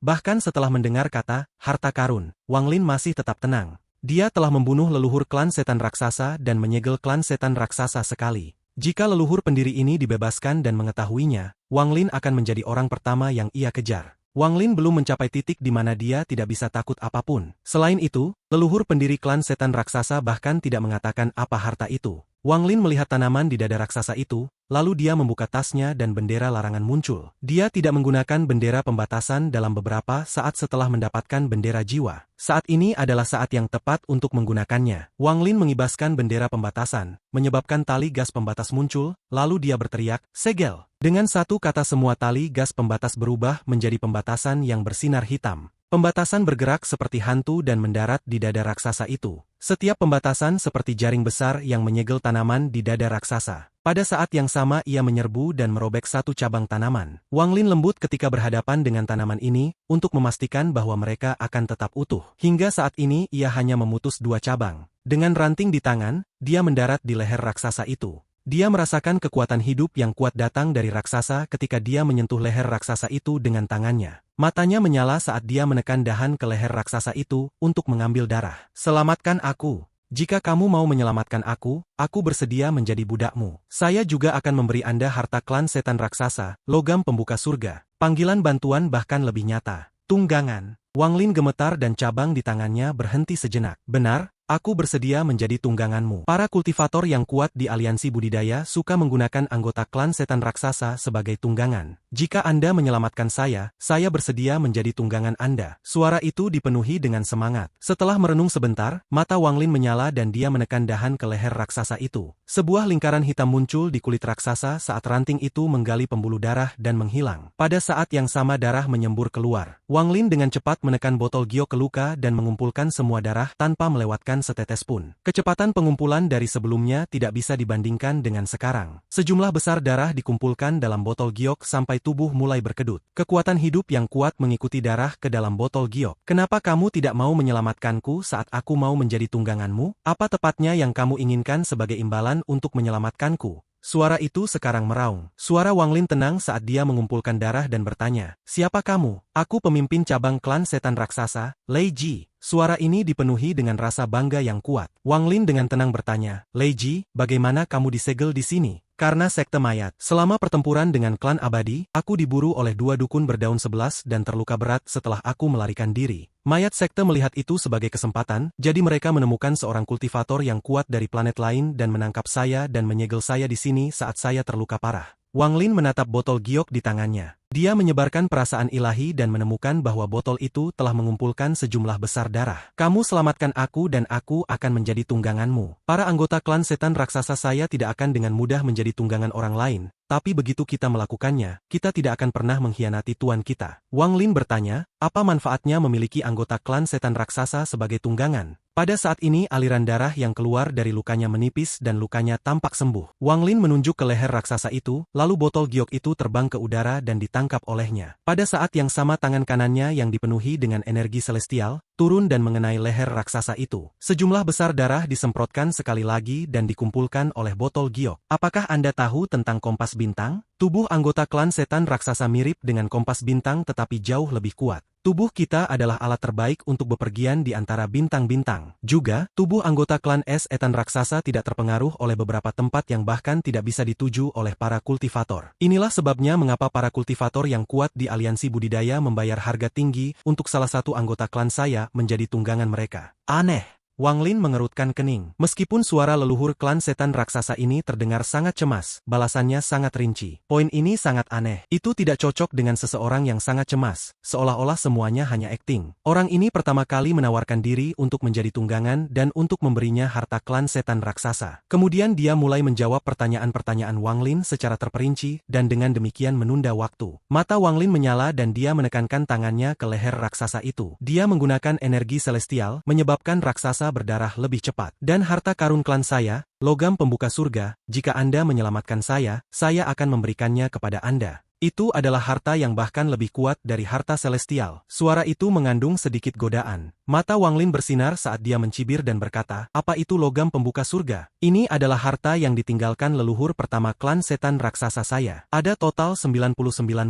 Bahkan setelah mendengar kata harta karun, Wang Lin masih tetap tenang. Dia telah membunuh leluhur klan setan raksasa dan menyegel klan setan raksasa sekali. Jika leluhur pendiri ini dibebaskan dan mengetahuinya, Wang Lin akan menjadi orang pertama yang ia kejar. Wang Lin belum mencapai titik di mana dia tidak bisa takut apapun. Selain itu, leluhur pendiri klan setan raksasa bahkan tidak mengatakan apa harta itu. Wang Lin melihat tanaman di dada raksasa itu, lalu dia membuka tasnya dan bendera larangan muncul. Dia tidak menggunakan bendera pembatasan dalam beberapa saat setelah mendapatkan bendera jiwa. Saat ini adalah saat yang tepat untuk menggunakannya. Wang Lin mengibaskan bendera pembatasan, menyebabkan tali gas pembatas muncul, lalu dia berteriak, segel. Dengan satu kata semua tali gas pembatas berubah menjadi pembatasan yang bersinar hitam. Pembatasan bergerak seperti hantu dan mendarat di dada raksasa itu. Setiap pembatasan seperti jaring besar yang menyegel tanaman di dada raksasa. Pada saat yang sama ia menyerbu dan merobek satu cabang tanaman. Wang Lin lembut ketika berhadapan dengan tanaman ini, untuk memastikan bahwa mereka akan tetap utuh. Hingga saat ini ia hanya memutus dua cabang. Dengan ranting di tangan, dia mendarat di leher raksasa itu. Dia merasakan kekuatan hidup yang kuat datang dari raksasa ketika dia menyentuh leher raksasa itu dengan tangannya. Matanya menyala saat dia menekan dahan ke leher raksasa itu untuk mengambil darah. Selamatkan aku. Jika kamu mau menyelamatkan aku bersedia menjadi budakmu. Saya juga akan memberi Anda harta klan setan raksasa, logam pembuka surga. Panggilan bantuan bahkan lebih nyata. Tunggangan. Wang Lin gemetar dan cabang di tangannya berhenti sejenak. Benar, aku bersedia menjadi tungganganmu. Para kultivator yang kuat di aliansi budidaya suka menggunakan anggota klan setan raksasa sebagai tunggangan. Jika Anda menyelamatkan saya bersedia menjadi tunggangan Anda. Suara itu dipenuhi dengan semangat. Setelah merenung sebentar, mata Wang Lin menyala dan dia menekan dahan ke leher raksasa itu. Sebuah lingkaran hitam muncul di kulit raksasa saat ranting itu menggali pembuluh darah dan menghilang. Pada saat yang sama darah menyembur keluar. Wang Lin dengan cepat menekan botol giok ke luka dan mengumpulkan semua darah tanpa melewatkan setetes pun. Kecepatan pengumpulan dari sebelumnya tidak bisa dibandingkan dengan sekarang. Sejumlah besar darah dikumpulkan dalam botol giok sampai tubuh mulai berkedut. Kekuatan hidup yang kuat mengikuti darah ke dalam botol giok. Kenapa kamu tidak mau menyelamatkanku saat aku mau menjadi tungganganmu? Apa tepatnya yang kamu inginkan sebagai imbalan untuk menyelamatkanku? Suara itu sekarang meraung. Suara Wang Lin tenang saat dia mengumpulkan darah dan bertanya, siapa kamu? Aku pemimpin cabang klan setan raksasa, Lei Ji. Suara ini dipenuhi dengan rasa bangga yang kuat. Wang Lin dengan tenang bertanya, Lei Ji, bagaimana kamu disegel di sini? Karena sekte mayat. Selama pertempuran dengan klan abadi, aku diburu oleh dua dukun berdaun 11 dan terluka berat setelah aku melarikan diri. Mayat sekte melihat itu sebagai kesempatan, jadi mereka menemukan seorang kultivator yang kuat dari planet lain dan menangkap saya dan menyegel saya di sini saat saya terluka parah. Wang Lin menatap botol giok di tangannya. Dia menyebarkan perasaan ilahi dan menemukan bahwa botol itu telah mengumpulkan sejumlah besar darah. Kamu selamatkan aku dan aku akan menjadi tungganganmu. Para anggota klan setan raksasa saya tidak akan dengan mudah menjadi tunggangan orang lain, tapi begitu kita melakukannya, kita tidak akan pernah mengkhianati tuan kita. Wang Lin bertanya, apa manfaatnya memiliki anggota klan setan raksasa sebagai tunggangan? Pada saat ini aliran darah yang keluar dari lukanya menipis dan lukanya tampak sembuh. Wang Lin menunjuk ke leher raksasa itu, lalu botol giok itu terbang ke udara dan ditangkap olehnya. Pada saat yang sama tangan kanannya yang dipenuhi dengan energi celestial, turun dan mengenai leher raksasa itu. Sejumlah besar darah disemprotkan sekali lagi dan dikumpulkan oleh botol giok. Apakah Anda tahu tentang kompas bintang? Tubuh anggota klan setan raksasa mirip dengan kompas bintang tetapi jauh lebih kuat. Tubuh kita adalah alat terbaik untuk bepergian di antara bintang-bintang. Juga, tubuh anggota klan es etan raksasa tidak terpengaruh oleh beberapa tempat yang bahkan tidak bisa dituju oleh para kultivator. Inilah sebabnya mengapa para kultivator yang kuat di aliansi budidaya membayar harga tinggi untuk salah satu anggota klan saya menjadi tunggangan mereka. Aneh. Wang Lin mengerutkan kening. Meskipun suara leluhur klan setan raksasa ini terdengar sangat cemas, balasannya sangat rinci. Poin ini sangat aneh. Itu tidak cocok dengan seseorang yang sangat cemas, seolah-olah semuanya hanya akting. Orang ini pertama kali menawarkan diri untuk menjadi tunggangan dan untuk memberinya harta klan setan raksasa. Kemudian dia mulai menjawab pertanyaan-pertanyaan Wang Lin secara terperinci dan dengan demikian menunda waktu. Mata Wang Lin menyala dan dia menekankan tangannya ke leher raksasa itu. Dia menggunakan energi celestial, menyebabkan raksasa berdarah lebih cepat. Dan harta karun klan saya, logam pembuka surga, jika Anda menyelamatkan saya akan memberikannya kepada Anda. Itu adalah harta yang bahkan lebih kuat dari harta celestial. Suara itu mengandung sedikit godaan. Mata Wang Lin bersinar saat dia mencibir dan berkata, apa itu logam pembuka surga? Ini adalah harta yang ditinggalkan leluhur pertama klan setan raksasa saya. Ada total 99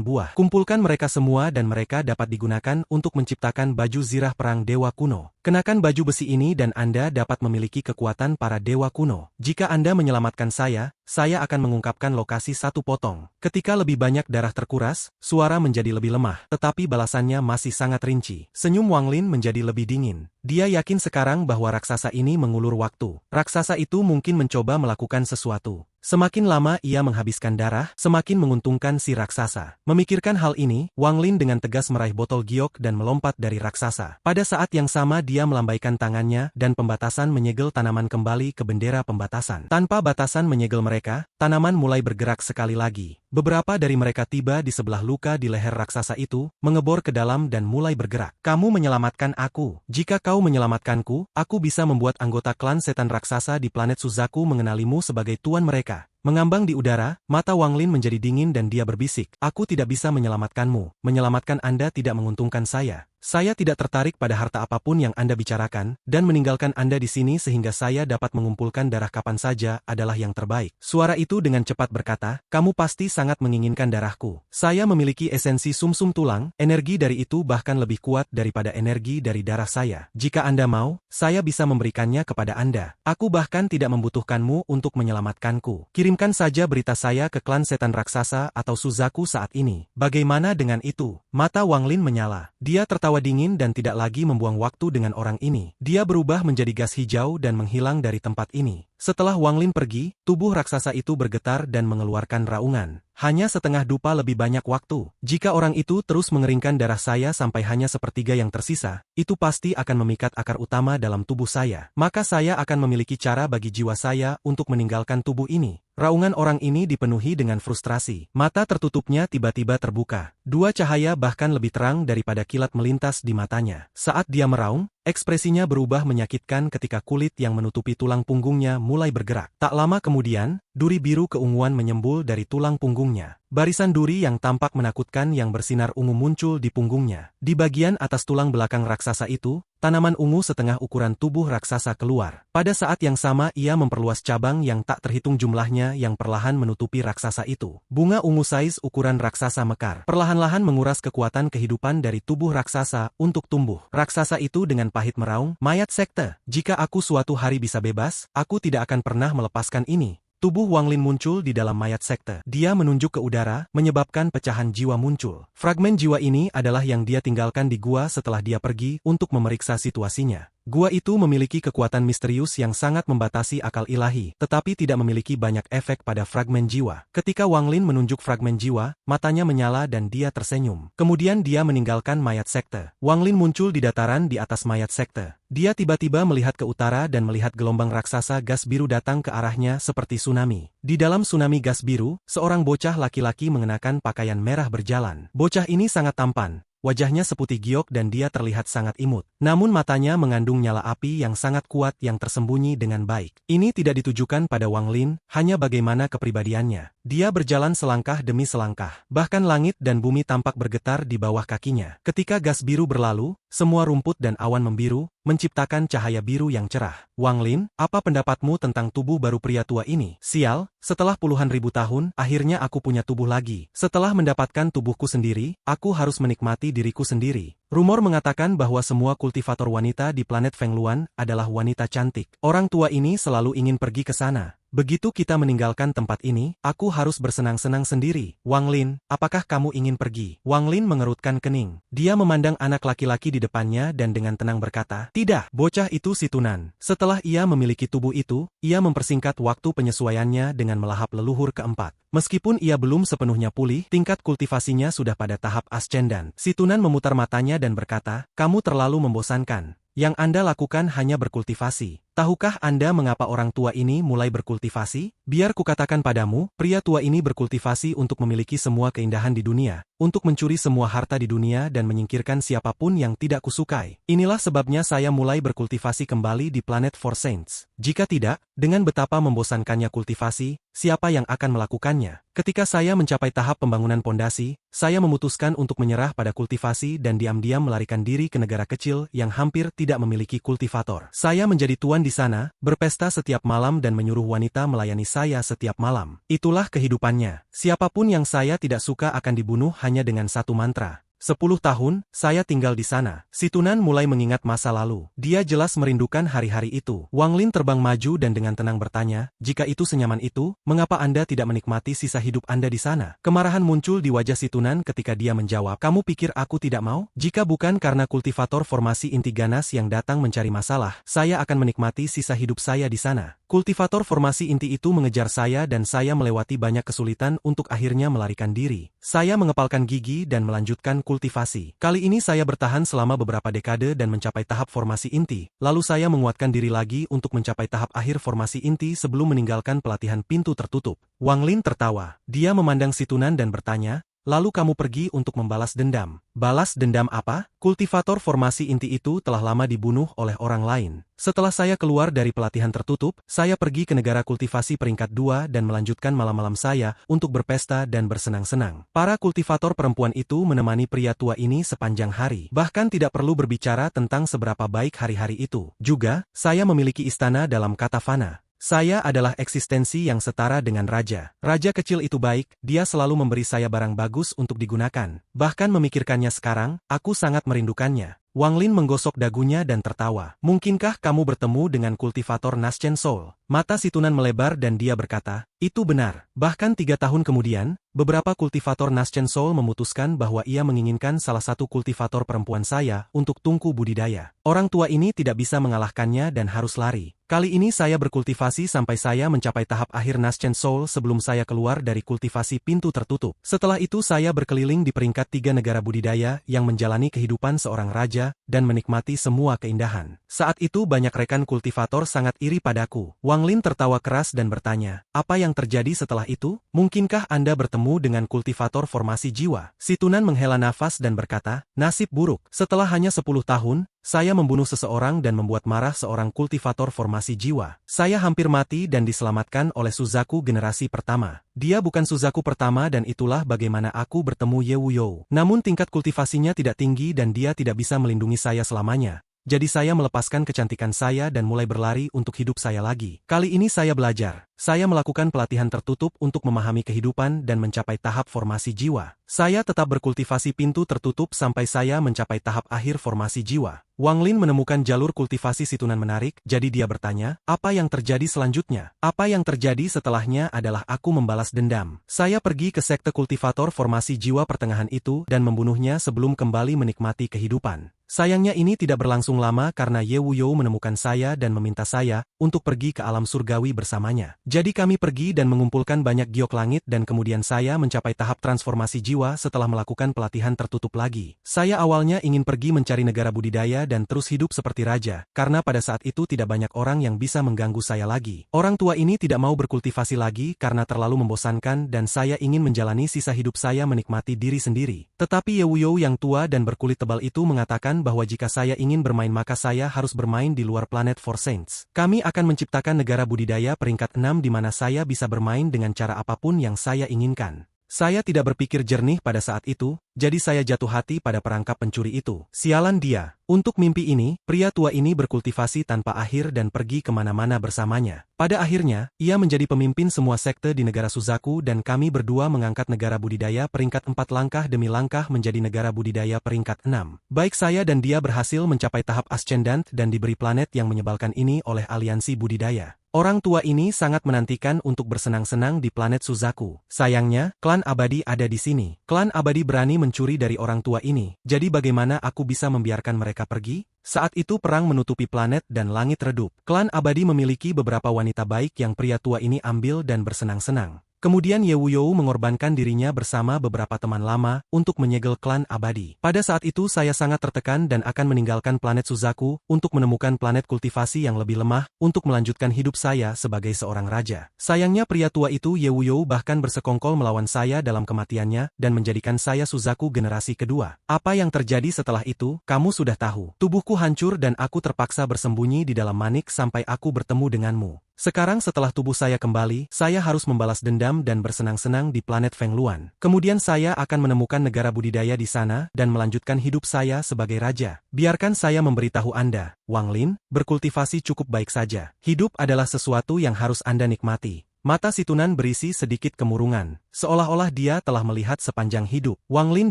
buah. Kumpulkan mereka semua dan mereka dapat digunakan untuk menciptakan baju zirah perang dewa kuno. Kenakan baju besi ini dan Anda dapat memiliki kekuatan para dewa kuno. Jika Anda menyelamatkan saya akan mengungkapkan lokasi satu potong. Ketika lebih banyak darah terkuras, suara menjadi lebih lemah, tetapi balasannya masih sangat rinci. Senyum Wang Lin menjadi lebih dingin. Dia yakin sekarang bahwa raksasa ini mengulur waktu. Raksasa itu mungkin mencoba melakukan sesuatu. Semakin lama ia menghabiskan darah, semakin menguntungkan si raksasa. Memikirkan hal ini, Wang Lin dengan tegas meraih botol giok dan melompat dari raksasa. Pada saat yang sama dia melambaikan tangannya dan pembatasan menyegel tanaman kembali ke bendera pembatasan. Tanpa batasan menyegel mereka, tanaman mulai bergerak sekali lagi. Beberapa dari mereka tiba di sebelah luka di leher raksasa itu, mengebor ke dalam dan mulai bergerak. Kamu menyelamatkan aku. Jika kau menyelamatkanku, aku bisa membuat anggota klan setan raksasa di planet Suzaku mengenalimu sebagai tuan mereka. Mengambang di udara, mata Wang Lin menjadi dingin dan dia berbisik, aku tidak bisa menyelamatkanmu. Menyelamatkan Anda tidak menguntungkan saya. Saya tidak tertarik pada harta apapun yang Anda bicarakan, dan meninggalkan Anda di sini sehingga saya dapat mengumpulkan darah kapan saja adalah yang terbaik. Suara itu dengan cepat berkata, kamu pasti sangat menginginkan darahku. Saya memiliki esensi sumsum tulang, energi dari itu bahkan lebih kuat daripada energi dari darah saya. Jika Anda mau, saya bisa memberikannya kepada Anda. Aku bahkan tidak membutuhkanmu untuk menyelamatkanku. Kirimkan saja berita saya ke klan setan raksasa atau Suzaku saat ini. Bagaimana dengan itu? Mata Wang Lin menyala. Dia tertawa dingin dan tidak lagi membuang waktu dengan orang ini. Dia berubah menjadi gas hijau dan menghilang dari tempat ini. Setelah Wang Lin pergi, tubuh raksasa itu bergetar dan mengeluarkan raungan. Hanya setengah dupa lebih banyak waktu. Jika orang itu terus mengeringkan darah saya sampai hanya sepertiga yang tersisa, itu pasti akan memikat akar utama dalam tubuh saya. Maka saya akan memiliki cara bagi jiwa saya untuk meninggalkan tubuh ini. Raungan orang ini dipenuhi dengan frustrasi. Mata tertutupnya tiba-tiba terbuka. Dua cahaya bahkan lebih terang daripada kilat melintas di matanya. Saat dia meraung, ekspresinya berubah menyakitkan ketika kulit yang menutupi tulang punggungnya mulai bergerak. Tak lama kemudian, duri biru keunguan menyembul dari tulang punggungnya. Barisan duri yang tampak menakutkan yang bersinar ungu muncul di punggungnya. Di bagian atas tulang belakang raksasa itu, tanaman ungu setengah ukuran tubuh raksasa keluar. Pada saat yang sama ia memperluas cabang yang tak terhitung jumlahnya yang perlahan menutupi raksasa itu. Bunga ungu sais ukuran raksasa mekar. Perlahan-lahan menguras kekuatan kehidupan dari tubuh raksasa untuk tumbuh. Raksasa itu dengan pahit meraung, mayat sekte. Jika aku suatu hari bisa bebas, aku tidak akan pernah melepaskan ini. Tubuh Wang Lin muncul di dalam mayat sekte. Dia menunjuk ke udara, menyebabkan pecahan jiwa muncul. Fragmen jiwa ini adalah yang dia tinggalkan di gua setelah dia pergi untuk memeriksa situasinya. Gua itu memiliki kekuatan misterius yang sangat membatasi akal ilahi, tetapi tidak memiliki banyak efek pada fragmen jiwa. Ketika Wang Lin menunjuk fragmen jiwa, matanya menyala dan dia tersenyum. Kemudian dia meninggalkan mayat sekte. Wang Lin muncul di dataran di atas mayat sekte. Dia tiba-tiba melihat ke utara dan melihat gelombang raksasa gas biru datang ke arahnya seperti tsunami. Di dalam tsunami gas biru, seorang bocah laki-laki mengenakan pakaian merah berjalan. Bocah ini sangat tampan. Wajahnya seputih giok dan dia terlihat sangat imut. Namun matanya mengandung nyala api yang sangat kuat yang tersembunyi dengan baik. Ini tidak ditujukan pada Wang Lin, hanya bagaimana kepribadiannya. Dia berjalan selangkah demi selangkah. Bahkan langit dan bumi tampak bergetar di bawah kakinya. Ketika gas biru berlalu, semua rumput dan awan membiru, menciptakan cahaya biru yang cerah. Wang Lin, apa pendapatmu tentang tubuh baru pria tua ini? Sial, setelah puluhan ribu tahun, akhirnya aku punya tubuh lagi. Setelah mendapatkan tubuhku sendiri, aku harus menikmati diriku sendiri. Rumor mengatakan bahwa semua kultivator wanita di planet Fengluan adalah wanita cantik. Orang tua ini selalu ingin pergi ke sana. Begitu kita meninggalkan tempat ini, aku harus bersenang-senang sendiri. Wang Lin, apakah kamu ingin pergi? Wang Lin mengerutkan kening. Dia memandang anak laki-laki di depannya dan dengan tenang berkata, tidak, bocah itu si Tunan. Setelah ia memiliki tubuh itu, ia mempersingkat waktu penyesuaiannya dengan melahap leluhur keempat. Meskipun ia belum sepenuhnya pulih, tingkat kultivasinya sudah pada tahap ascendan. Si Tunan memutar matanya dan berkata, kamu terlalu membosankan. Yang Anda lakukan hanya berkultivasi. Tahukah Anda mengapa orang tua ini mulai berkultivasi? Biar kukatakan padamu, pria tua ini berkultivasi untuk memiliki semua keindahan di dunia, untuk mencuri semua harta di dunia dan menyingkirkan siapapun yang tidak kusukai. Inilah sebabnya saya mulai berkultivasi kembali di planet Four Saints. Jika tidak, dengan betapa membosankannya kultivasi, siapa yang akan melakukannya? Ketika saya mencapai tahap pembangunan pondasi, saya memutuskan untuk menyerah pada kultivasi dan diam-diam melarikan diri ke negara kecil yang hampir tidak memiliki kultivator. Saya menjadi tuan di sana, berpesta setiap malam dan menyuruh wanita melayani saya setiap malam. Itulah kehidupannya. Siapapun yang saya tidak suka akan dibunuh hanya dengan satu mantra. 10 tahun, saya tinggal di sana. Si Tunan mulai mengingat masa lalu. Dia jelas merindukan hari-hari itu. Wang Lin terbang maju dan dengan tenang bertanya, jika itu senyaman itu, mengapa Anda tidak menikmati sisa hidup Anda di sana? Kemarahan muncul di wajah si Tunan ketika dia menjawab, kamu pikir aku tidak mau? Jika bukan karena kultivator formasi inti ganas yang datang mencari masalah, saya akan menikmati sisa hidup saya di sana. Kultivator formasi inti itu mengejar saya dan saya melewati banyak kesulitan untuk akhirnya melarikan diri. Saya mengepalkan gigi dan melanjutkan kultivasi. Kali ini saya bertahan selama beberapa dekade dan mencapai tahap formasi inti. Lalu saya menguatkan diri lagi untuk mencapai tahap akhir formasi inti sebelum meninggalkan pelatihan pintu tertutup. Wang Lin tertawa. Dia memandang si Tunan dan bertanya, lalu kamu pergi untuk membalas dendam. Balas dendam apa? Kultivator formasi inti itu telah lama dibunuh oleh orang lain. Setelah saya keluar dari pelatihan tertutup, saya pergi ke negara kultivasi peringkat 2 dan melanjutkan malam-malam saya untuk berpesta dan bersenang-senang. Para kultivator perempuan itu menemani pria tua ini sepanjang hari. Bahkan tidak perlu berbicara tentang seberapa baik hari-hari itu. Juga, saya memiliki istana dalam kata fana. Saya adalah eksistensi yang setara dengan raja. Raja kecil itu baik, dia selalu memberi saya barang bagus untuk digunakan. Bahkan memikirkannya sekarang, aku sangat merindukannya. Wang Lin menggosok dagunya dan tertawa. Mungkinkah kamu bertemu dengan kultivator Naschen Soul? Mata si Tunan melebar dan dia berkata, itu benar. Bahkan 3 tahun kemudian, beberapa kultivator Naschen Soul memutuskan bahwa ia menginginkan salah satu kultivator perempuan saya untuk tungku budidaya. Orang tua ini tidak bisa mengalahkannya dan harus lari. Kali ini saya berkultivasi sampai saya mencapai tahap akhir Naschen Soul sebelum saya keluar dari kultivasi pintu tertutup. Setelah itu saya berkeliling di peringkat 3 negara budidaya yang menjalani kehidupan seorang raja dan menikmati semua keindahan. Saat itu banyak rekan kultivator sangat iri padaku. Wang Lin tertawa keras dan bertanya, apa yang terjadi setelah itu? Mungkinkah Anda bertemu dengan kultivator formasi jiwa? Si Tunan menghela nafas dan berkata, nasib buruk. Setelah hanya 10 tahun, saya membunuh seseorang dan membuat marah seorang kultivator formasi jiwa. Saya hampir mati dan diselamatkan oleh Suzaku generasi pertama. Dia bukan Suzaku pertama dan itulah bagaimana aku bertemu Ye Wuyou. Namun tingkat kultivasinya tidak tinggi dan dia tidak bisa melindungi saya selamanya. Jadi saya melepaskan kecantikan saya dan mulai berlari untuk hidup saya lagi. Kali ini saya belajar. Saya melakukan pelatihan tertutup untuk memahami kehidupan dan mencapai tahap formasi jiwa. Saya tetap berkultivasi pintu tertutup sampai saya mencapai tahap akhir formasi jiwa. Wang Lin menemukan jalur kultivasi si Tunan menarik, jadi dia bertanya, apa yang terjadi selanjutnya? Apa yang terjadi setelahnya adalah aku membalas dendam. Saya pergi ke sekte kultivator formasi jiwa pertengahan itu dan membunuhnya sebelum kembali menikmati kehidupan. Sayangnya ini tidak berlangsung lama karena Ye Wuyou menemukan saya dan meminta saya untuk pergi ke alam surgawi bersamanya. Jadi kami pergi dan mengumpulkan banyak giok langit dan kemudian saya mencapai tahap transformasi jiwa setelah melakukan pelatihan tertutup lagi. Saya awalnya ingin pergi mencari negara budidaya dan terus hidup seperti raja, karena pada saat itu tidak banyak orang yang bisa mengganggu saya lagi. Orang tua ini tidak mau berkultivasi lagi karena terlalu membosankan dan saya ingin menjalani sisa hidup saya menikmati diri sendiri. Tetapi Ye Wuyou yang tua dan berkulit tebal itu mengatakan bahwa jika saya ingin bermain maka saya harus bermain di luar planet Four Saints. Kami akan menciptakan negara budidaya peringkat 6 di mana saya bisa bermain dengan cara apapun yang saya inginkan. Saya tidak berpikir jernih pada saat itu, jadi saya jatuh hati pada perangkap pencuri itu. Sialan dia. Untuk mimpi ini, pria tua ini berkultivasi tanpa akhir dan pergi kemana-mana bersamanya. Pada akhirnya, ia menjadi pemimpin semua sekte di negara Suzaku dan kami berdua mengangkat negara budidaya peringkat 4 langkah demi langkah menjadi negara budidaya peringkat 6. Baik saya dan dia berhasil mencapai tahap ascendant dan diberi planet yang menyebalkan ini oleh aliansi budidaya. Orang tua ini sangat menantikan untuk bersenang-senang di planet Suzaku. Sayangnya, klan abadi ada di sini. Klan abadi berani mencuri dari orang tua ini. Jadi bagaimana aku bisa membiarkan mereka pergi? Saat itu perang menutupi planet dan langit redup. Klan abadi memiliki beberapa wanita baik yang pria tua ini ambil dan bersenang-senang. Kemudian Ye Wuyou mengorbankan dirinya bersama beberapa teman lama untuk menyegel klan abadi. Pada saat itu saya sangat tertekan dan akan meninggalkan planet Suzaku untuk menemukan planet kultivasi yang lebih lemah untuk melanjutkan hidup saya sebagai seorang raja. Sayangnya pria tua itu Ye Wuyou bahkan bersekongkol melawan saya dalam kematiannya dan menjadikan saya Suzaku generasi kedua. Apa yang terjadi setelah itu, kamu sudah tahu. Tubuhku hancur dan aku terpaksa bersembunyi di dalam manik sampai aku bertemu denganmu. Sekarang setelah tubuh saya kembali, saya harus membalas dendam dan bersenang-senang di planet Feng Luan. Kemudian saya akan menemukan negara budidaya di sana dan melanjutkan hidup saya sebagai raja. Biarkan saya memberitahu Anda, Wang Lin, berkultivasi cukup baik saja. Hidup adalah sesuatu yang harus Anda nikmati. Mata si Tunan berisi sedikit kemurungan, seolah-olah dia telah melihat sepanjang hidup. Wang Lin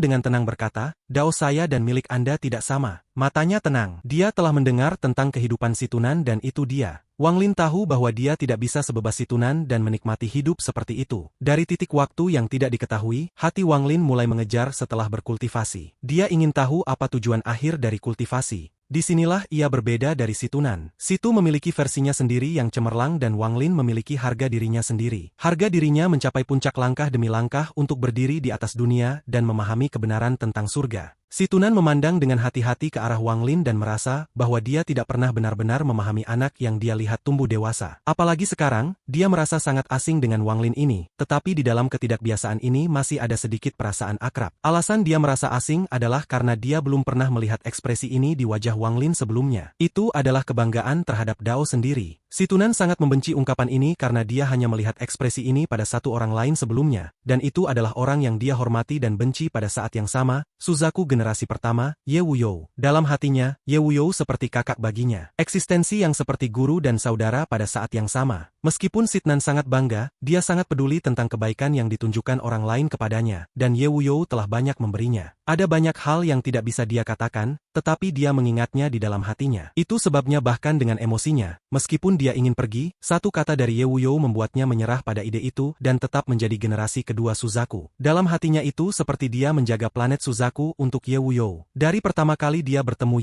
dengan tenang berkata, dao saya dan milik Anda tidak sama. Matanya tenang, dia telah mendengar tentang kehidupan si Tunan dan itu dia. Wang Lin tahu bahwa dia tidak bisa sebebas si Tunan dan menikmati hidup seperti itu. Dari titik waktu yang tidak diketahui, hati Wang Lin mulai mengejar setelah berkultivasi. Dia ingin tahu apa tujuan akhir dari kultivasi. Disinilah ia berbeda dari si Tunan. Si Tu memiliki versinya sendiri yang cemerlang dan Wang Lin memiliki harga dirinya sendiri. Harga dirinya mencapai puncak langkah demi langkah untuk berdiri di atas dunia dan memahami kebenaran tentang surga. Si Tunan memandang dengan hati-hati ke arah Wang Lin dan merasa bahwa dia tidak pernah benar-benar memahami anak yang dia lihat tumbuh dewasa. Apalagi sekarang, dia merasa sangat asing dengan Wang Lin ini, tetapi di dalam ketidakbiasaan ini masih ada sedikit perasaan akrab. Alasan dia merasa asing adalah karena dia belum pernah melihat ekspresi ini di wajah Wang Lin sebelumnya. Itu adalah kebanggaan terhadap Dao sendiri. Si Tunan sangat membenci ungkapan ini karena dia hanya melihat ekspresi ini pada satu orang lain sebelumnya, dan itu adalah orang yang dia hormati dan benci pada saat yang sama, Suzaku generasi pertama, Ye Wuyou. Dalam hatinya, Ye Wuyou seperti kakak baginya. Eksistensi yang seperti guru dan saudara pada saat yang sama. Meskipun Si Tunan sangat bangga, dia sangat peduli tentang kebaikan yang ditunjukkan orang lain kepadanya, dan Ye Wuyou telah banyak memberinya. Ada banyak hal yang tidak bisa dia katakan, tetapi dia mengingatnya di dalam hatinya. Itu sebabnya bahkan dengan emosinya, meskipun dia ingin pergi, satu kata dari Ye Wuyou membuatnya menyerah pada ide itu dan tetap menjadi generasi kedua Suzaku. Dalam hatinya itu seperti dia menjaga planet Suzaku untuk Ye Wuyou. Dari pertama kali dia bertemu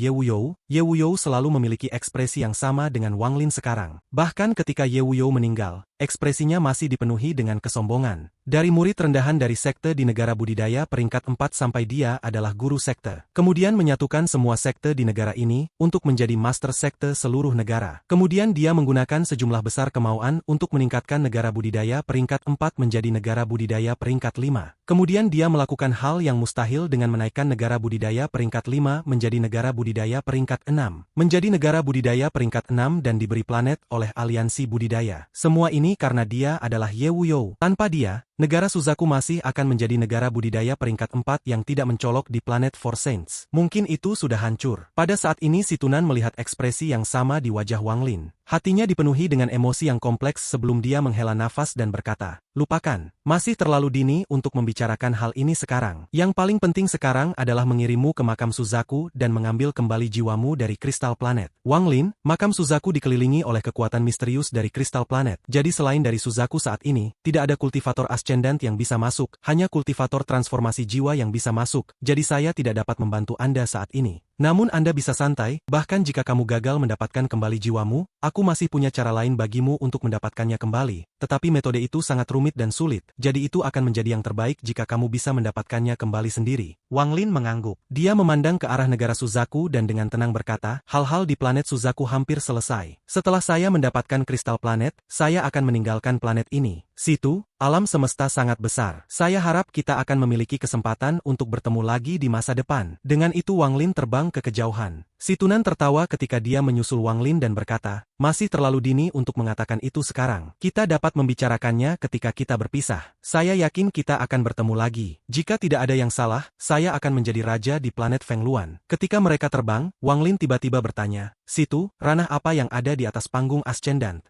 Ye Wuyou selalu memiliki ekspresi yang sama dengan Wang Lin sekarang. Bahkan ketika Ye Wuyou meninggal, ekspresinya masih dipenuhi dengan kesombongan. Dari murid rendahan dari sekte di negara budidaya peringkat 4 sampai dia adalah guru sekte. Kemudian menyatukan semua sekte di negara ini untuk menjadi master sekte seluruh negara. Kemudian dia menggunakan sejumlah besar kemauan untuk meningkatkan negara budidaya peringkat 4 menjadi negara budidaya peringkat 5. Kemudian dia melakukan hal yang mustahil dengan menaikkan negara budidaya peringkat 5 menjadi negara budidaya peringkat 6. Menjadi negara budidaya peringkat 6 dan diberi planet oleh aliansi budidaya. Semua ini karena dia adalah Ye Wuyou. Tanpa dia, negara Suzaku masih akan menjadi negara budidaya peringkat 4 yang tidak mencolok di planet Four Saints. Mungkin itu sudah hancur. Pada saat ini si Tunan melihat ekspresi yang sama di wajah Wang Lin. Hatinya dipenuhi dengan emosi yang kompleks sebelum dia menghela nafas dan berkata, lupakan, masih terlalu dini untuk membicarakan hal ini sekarang. Yang paling penting sekarang adalah mengirimmu ke makam Suzaku dan mengambil kembali jiwamu dari kristal planet. Wang Lin, makam Suzaku dikelilingi oleh kekuatan misterius dari kristal planet. Jadi selain dari Suzaku saat ini, tidak ada kultivator ascendant yang bisa masuk, hanya kultivator transformasi jiwa yang bisa masuk, jadi saya tidak dapat membantu Anda saat ini. Namun Anda bisa santai, bahkan jika kamu gagal mendapatkan kembali jiwamu, aku masih punya cara lain bagimu untuk mendapatkannya kembali. Tetapi metode itu sangat rumit dan sulit, jadi itu akan menjadi yang terbaik jika kamu bisa mendapatkannya kembali sendiri. Wang Lin mengangguk. Dia memandang ke arah negara Suzaku dan dengan tenang berkata, hal-hal di planet Suzaku hampir selesai. Setelah saya mendapatkan kristal planet, saya akan meninggalkan planet ini. Situ, alam semesta sangat besar. Saya harap kita akan memiliki kesempatan untuk bertemu lagi di masa depan. Dengan itu Wang Lin terbang ke kejauhan. Si Tunan tertawa ketika dia menyusul Wang Lin dan berkata, masih terlalu dini untuk mengatakan itu sekarang. Kita dapat membicarakannya ketika kita berpisah. Saya yakin kita akan bertemu lagi. Jika tidak ada yang salah, saya akan menjadi raja di planet Feng Luan. Ketika mereka terbang, Wang Lin tiba-tiba bertanya, Situ, ranah apa yang ada di atas panggung ascendant?